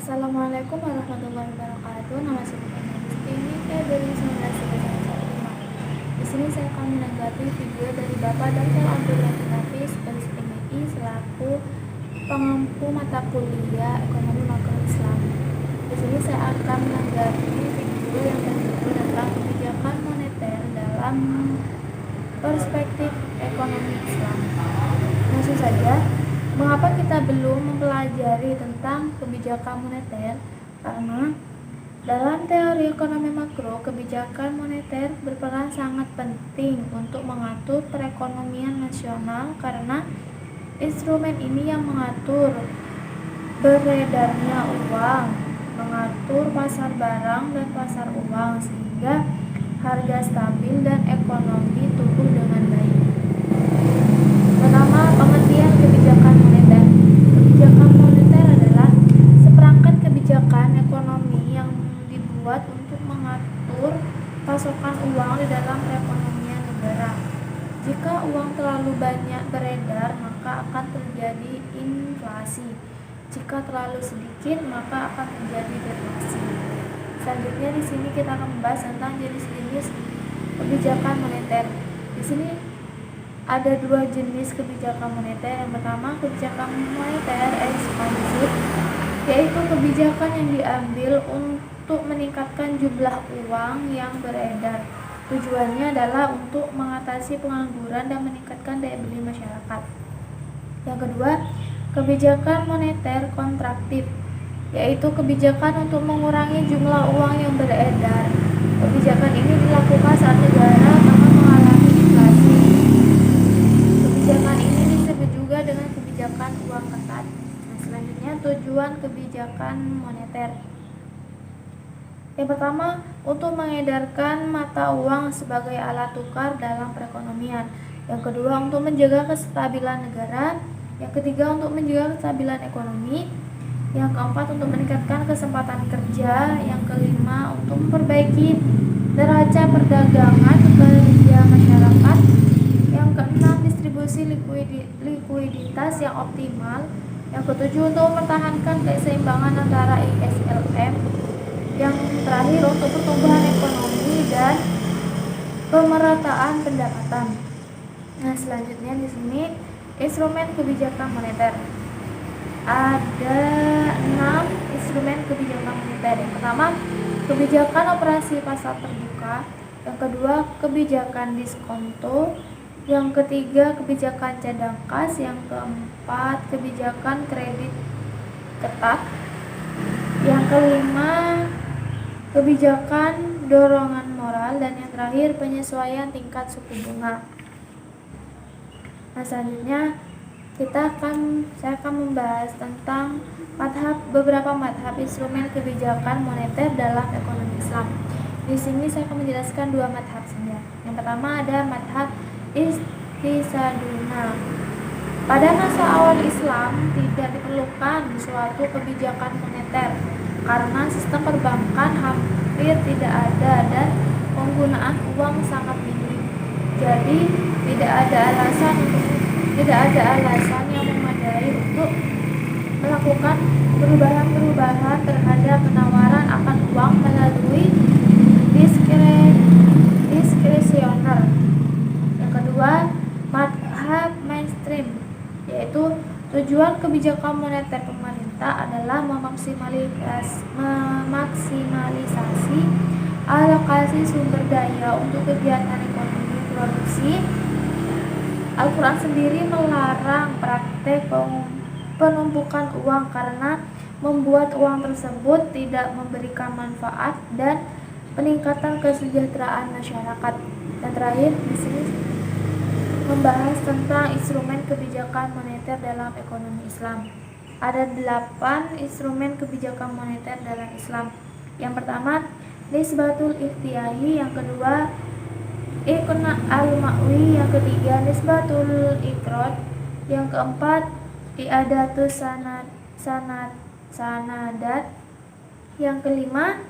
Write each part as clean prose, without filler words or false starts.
Assalamualaikum warahmatullahi wabarakatuh. Nama saya Rizky dari 1995. Di sini saya akan menanggapi video dari Bapak Dr. Abdul Latif Hafiz dari PMI selaku pengampu mata kuliah Ekonomi Makro Islam. Di sini saya akan menanggapi video yang berjudul tentang kebijakan moneter dalam perspektif ekonomi Islam. Langsung saja. Mengapa kita belum mempelajari tentang kebijakan moneter? Karena dalam teori ekonomi makro, kebijakan moneter berperan sangat penting untuk mengatur perekonomian nasional karena instrumen ini yang mengatur beredarnya uang, mengatur pasar barang dan pasar uang sehingga harga stabil dan ekonomi tumbuh dengan baik. Pertama, pengertian kebijakan moneter. Kebijakan moneter adalah seperangkat kebijakan ekonomi yang dibuat untuk mengatur pasokan uang di dalam perekonomian negara. Jika uang terlalu banyak beredar, maka akan terjadi inflasi. Jika terlalu sedikit, maka akan terjadi deflasi. Selanjutnya di sini kita akan membahas tentang jenis-jenis kebijakan moneter. Di sini ada dua jenis kebijakan moneter. Yang pertama, kebijakan moneter ekspansif, yaitu kebijakan yang diambil untuk meningkatkan jumlah uang yang beredar. Tujuannya adalah untuk mengatasi pengangguran dan meningkatkan daya beli masyarakat. Yang kedua, kebijakan moneter kontraktif, yaitu kebijakan untuk mengurangi jumlah uang yang beredar. Kebijakan ini dilakukan saat negara tengah mengalami inflasi. Kebijakan ini disebut juga dengan kebijakan uang ketat. Selanjutnya, tujuan kebijakan moneter. Yang pertama, untuk mengedarkan mata uang sebagai alat tukar dalam perekonomian. Yang kedua, untuk menjaga kestabilan negara. Yang ketiga, untuk menjaga kestabilan ekonomi. Yang keempat, untuk meningkatkan kesempatan kerja. Yang kelima, untuk memperbaiki neraca perdagangan kerja masyarakat. Yang keenam, distribusi likuiditas yang optimal. Yang ketujuh, untuk mempertahankan keseimbangan antara ISLM. Yang terakhir, untuk pertumbuhan ekonomi dan pemerataan pendapatan. Nah, selanjutnya di sini instrumen kebijakan moneter. Ada 6 instrumen kebijakan moneter. Yang pertama, kebijakan operasi pasar terbuka. Yang kedua, kebijakan diskonto. Yang ketiga, kebijakan cadang kas. Yang keempat, kebijakan kredit ketat. Yang kelima, kebijakan dorongan moral. Dan yang terakhir, penyesuaian tingkat suku bunga. Nah, selanjutnya saya akan membahas tentang beberapa madhab instrumen kebijakan moneter dalam ekonomi Islam. Di sini saya akan menjelaskan dua madhab saja. Yang pertama ada madhab Iqtisaduna. Pada masa awal Islam tidak diperlukan suatu kebijakan moneter karena sistem perbankan hampir tidak ada dan penggunaan uang sangat minim. Jadi tidak ada alasan yang memadai untuk melakukan perubahan-perubahan terhadap penawaran akan uang melalui diskresioner. Yang kedua, madhab mainstream, yaitu tujuan kebijakan moneter pemerintah adalah memaksimalisi alokasi sumber daya untuk kegiatan ekonomi produksi. Al-Quran sendiri melarang praktek penumpukan uang karena membuat uang tersebut tidak memberikan manfaat dan peningkatan kesejahteraan masyarakat. Dan terakhir di sini membahas tentang instrumen kebijakan moneter dalam ekonomi Islam. Ada 8 instrumen kebijakan moneter dalam Islam. Yang pertama, nisbatul ikhtiyahi. Yang kedua, Iqna al-ma'wi. Yang ketiga, nisbatul ikrod. Yang keempat, i'adatus sanadat. Yang kelima,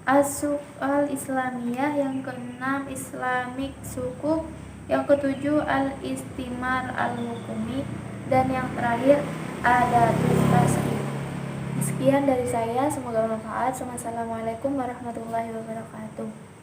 as-suq al-islamiyah. Yang keenam, islamic sukuk. Yang ketujuh, al-istimar al-hukumi. Dan yang terakhir, adatus tasrif. Sekian dari saya, semoga bermanfaat. Wassalamualaikum warahmatullahi wabarakatuh.